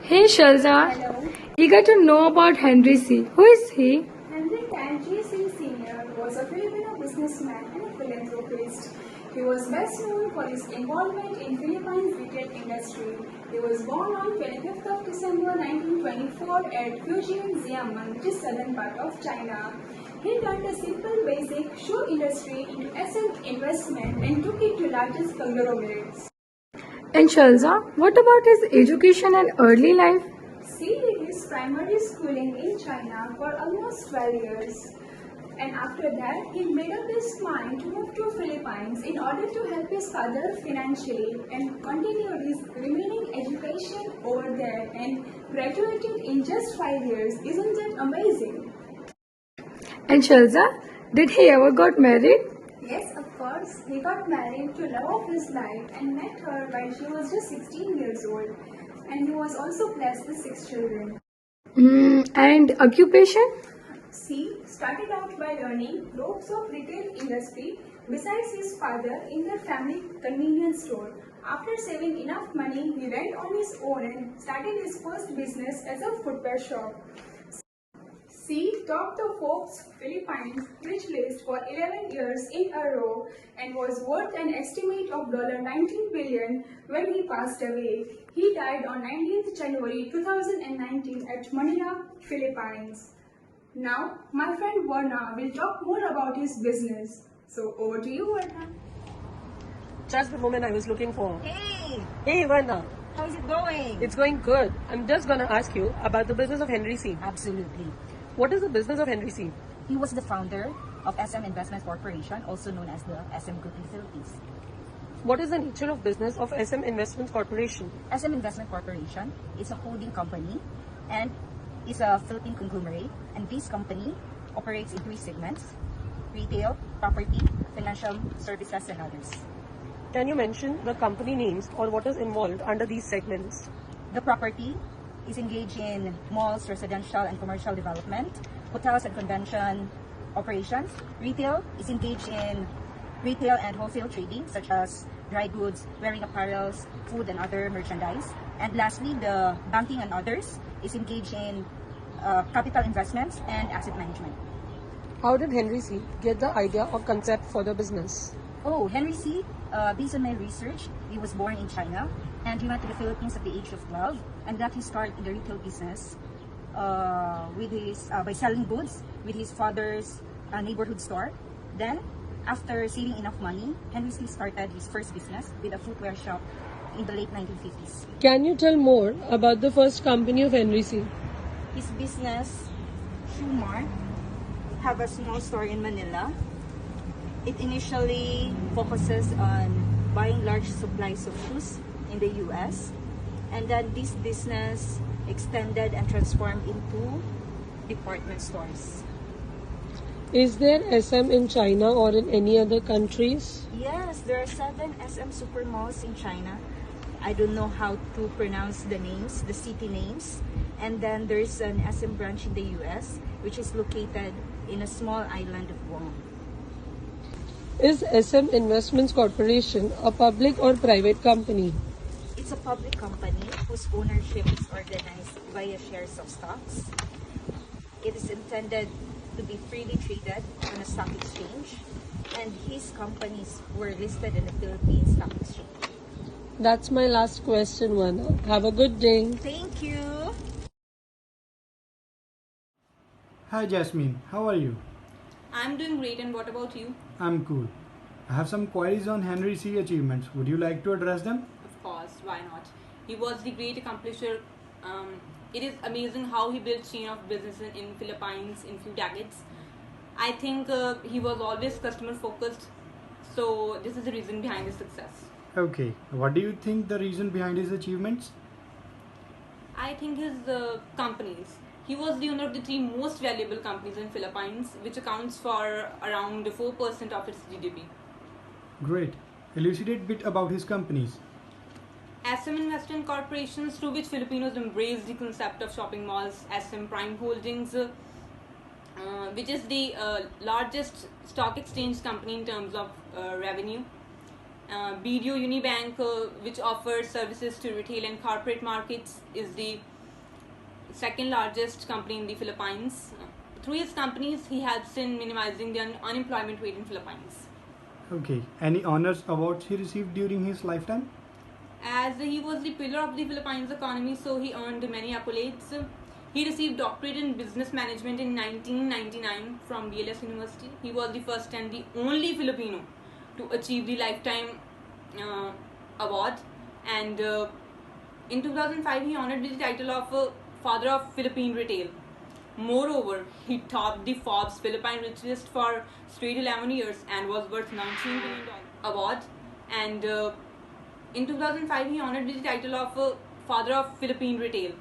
Hey Shalza, Hello. eager to know about Henry C. Who is he? Henry Tangier Sr. was a Filipino businessman and a philanthropist. He was best known for his involvement in Philippines retail industry. He was born on 25th of December 1924 at Fujian, Xiamen, which is southern part of China. He turned a simple basic shoe industry into SM investment and took it to largest conglomerates. And Shalza, what about his education and early life? She did his primary schooling in China for almost 12 years. And after that, he made up his mind to move to Philippines in order to help his father financially and continued his remaining education over there and graduated in just 5 years. Isn't that amazing? And Shalza, did he ever got married? Yes, of course. He got married to love of his life and met her while she was just 16 years old. And he was also blessed with 6 children. And occupation? C started out by learning ropes of retail industry besides his father in their family convenience store. After saving enough money, he went on his own and started his first business as a footwear shop. C topped the Forbes Philippines rich list for 11 years in a row and was worth an estimate of $19 billion when he passed away. He died on 19th January 2019 at Manila, Philippines. Now, my friend Varna will talk more about his business. So, over to you, Varna. Just the moment I was looking for. Hey, Hey, Ivana. how's it going? It's going good. I'm just gonna ask you about the business of Henry C. Absolutely. What is the business of Henry C? He was the founder of SM Investment Corporation, also known as the SM Group in Philippines. What is the nature of business of SM Investment Corporation? SM Investment Corporation is a holding company and is a Philippine conglomerate, and this company operates in three segments: retail, property, financial services, and others. Can you mention the company names or what is involved under these segments? The property is engaged in malls, residential and commercial development, hotels and convention operations. Retail is engaged in retail and wholesale trading, such as dry goods, wearing apparels, food and other merchandise. And lastly, the banking and others is engaged in capital investments and asset management. How did Henry C. get the idea or concept for the business? Oh, Henry C., based on my research, he was born in China and he went to the Philippines at the age of 12 and got his start in the retail business by selling goods with his father's neighborhood store. Then, after saving enough money, Henry C. started his first business with a footwear shop in the late 1950s. Can you tell more about the first company of Henry C.? His business, Shoe Mart, have a small store in Manila. It initially focuses on buying large supplies of shoes in the US, and then this business extended and transformed into department stores. Is there SM in China or in any other countries? Yes, there are 7 SM super malls in China. I don't know how to pronounce the names, the city names. And then there's an SM branch in the US, which is located in a small island of Guam. Is SM Investments Corporation a public or private company? It's a public company whose ownership is organized via shares of stocks. It is intended to be freely traded on a stock exchange, and his companies were listed in the Philippine Stock Exchange. That's my last question, Vana. Have a good day. Thank you. Hi Jasmine, how are you? I'm doing great, and what about you? I'm cool. I have some queries on Henry C. achievements. Would you like to address them? Of course, why not? He was the great accomplisher. It is amazing how he built chain of businesses in Philippines in few decades. I think he was always customer focused, so this is the reason behind his success. Okay, what do you think the reason behind his achievements? I think his companies. He was the owner of the 3 most valuable companies in Philippines, which accounts for around 4% of its GDP. Great. Elucidate bit about his companies. SM Investment Corporations, through which Filipinos embrace the concept of shopping malls. SM Prime Holdings, which is the largest stock exchange company in terms of revenue. BDO Unibank, which offers services to retail and corporate markets, is the second largest company in the Philippines. Through his companies, he helps in minimizing the unemployment rate in Philippines. Okay. Any honors, awards he received during his lifetime? As he was the pillar of the Philippines economy, so he earned many accolades. He received doctorate in business management in 1999 from BLS University. He was the first and the only Filipino to achieve the lifetime award. And in 2005, he honored with the title of Father of Philippine Retail. Moreover, he topped the Forbes Philippine Rich List for straight 11 years and was worth $19 billion award. And in 2005, he honored with the title of Father of Philippine Retail.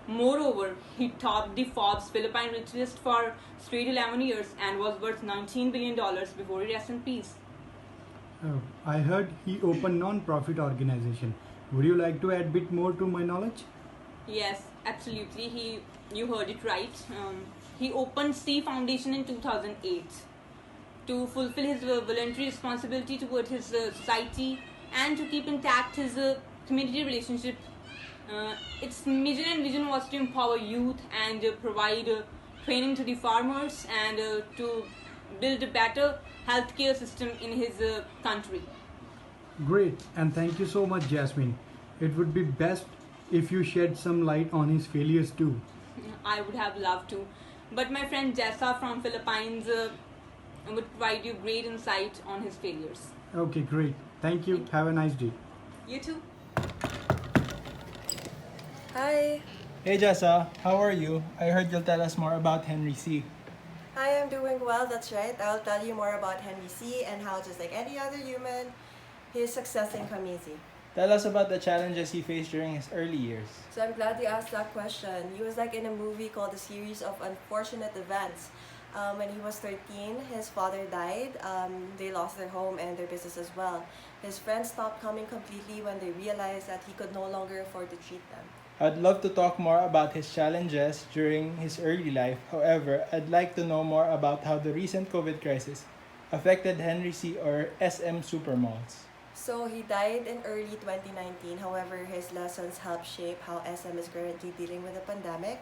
Moreover, he topped the Forbes Philippine Rich List for straight 11 years and was worth $19 billion before he rests in peace. Oh, I heard he opened non-profit organization. Would you like to add a bit more to my knowledge? Yes, absolutely. You heard it right. He opened C Foundation in 2008 to fulfill his voluntary responsibility toward his society and to keep intact his community relationship. Its mission and vision was to empower youth and provide training to the farmers and to build a better healthcare system in his country. Great, and thank you so much, Jasmine. It would be best if you shed some light on his failures too. I would have loved to, but my friend Jessa from Philippines would provide you great insight on his failures. Okay, great. Thank you. Have a nice day. You too. Hi. Hey Jessa, how are you? I heard you'll tell us more about Henry C. Hi, I'm doing well, that's right. I'll tell you more about Henry C. and how, just like any other human, his success didn't come easy. Tell us about the challenges he faced during his early years. So I'm glad you asked that question. He was like in a movie called A Series of Unfortunate Events. When he was 13, his father died. They lost their home and their business as well. His friends stopped coming completely when they realized that he could no longer afford to treat them. I'd love to talk more about his challenges during his early life. However, I'd like to know more about how the recent COVID crisis affected Henry C. or SM Supermalls. So he died in early 2019. However, his lessons helped shape how SM is currently dealing with the pandemic.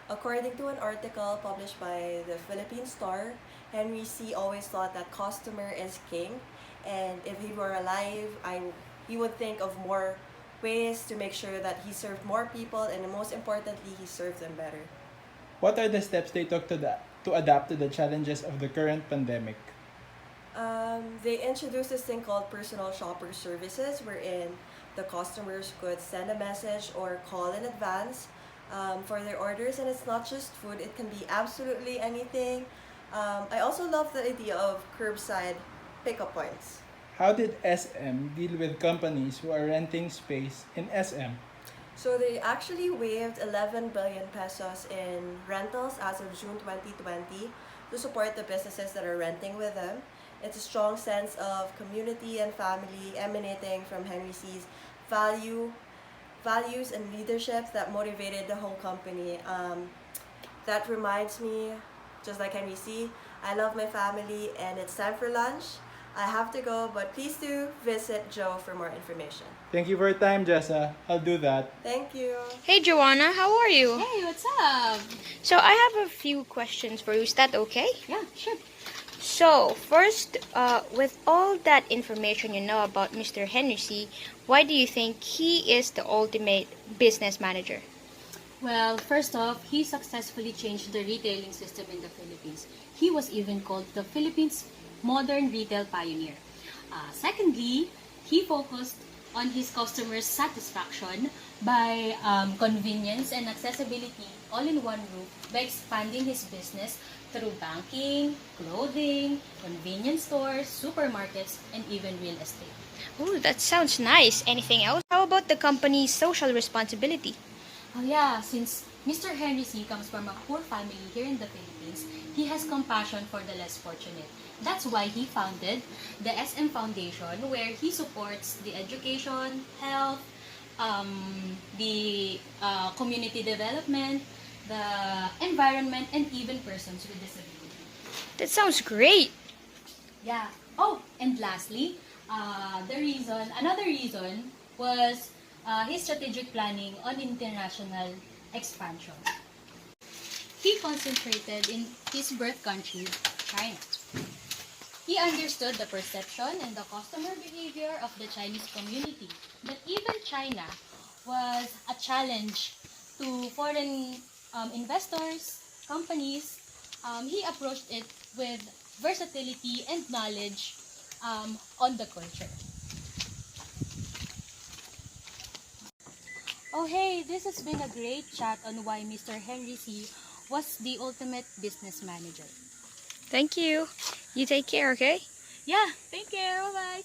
According to an article published by the Philippine Star, Henry C. always thought that customer is king, and if he were alive, he would think of more ways to make sure that he served more people, and most importantly, he served them better. What are the steps they took to adapt to the challenges of the current pandemic? They introduced this thing called personal shopper services, wherein the customers could send a message or call in advance for their orders, and it's not just food, it can be absolutely anything. I also love the idea of curbside pickup points. How did SM deal with companies who are renting space in SM? So they actually waived 11 billion pesos in rentals as of June 2020 to support the businesses that are renting with them. It's a strong sense of community and family emanating from Henry C.'s values and leadership that motivated the whole company. That reminds me, just like Henry C., I love my family, and it's time for lunch. I have to go, but please do visit Joe for more information. Thank you for your time, Jessa. I'll do that. Thank you. Hey Joanna, how are you? Hey, what's up? So I have a few questions for you. Is that okay? Yeah, sure. So first, with all that information you know about Mr. Henry C., why do you think he is the ultimate business manager? Well, first off, he successfully changed the retailing system in the Philippines. He was even called the Philippines' modern retail pioneer. Secondly, he focused on his customers' satisfaction by convenience and accessibility all in one roof by expanding his business through banking, clothing, convenience stores, supermarkets, and even real estate. Oh, that sounds nice. Anything else? How about the company's social responsibility? Oh yeah, since Mr. Henry C. comes from a poor family here in the Philippines, he has compassion for the less fortunate. That's why he founded the SM Foundation, where he supports the education, health, the community development, the environment, and even persons with disability. That sounds great. Yeah. Oh, and lastly, another reason was his strategic planning on international expansion. He concentrated in his birth country, China. He understood the perception and the customer behavior of the Chinese community, that even China was a challenge to foreign investors, companies. He approached it with versatility and knowledge on the culture. Oh hey, this has been a great chat on why Mr. Henry C. was the ultimate business manager. Thank you. You take care, okay? Yeah, thank you. Bye-bye.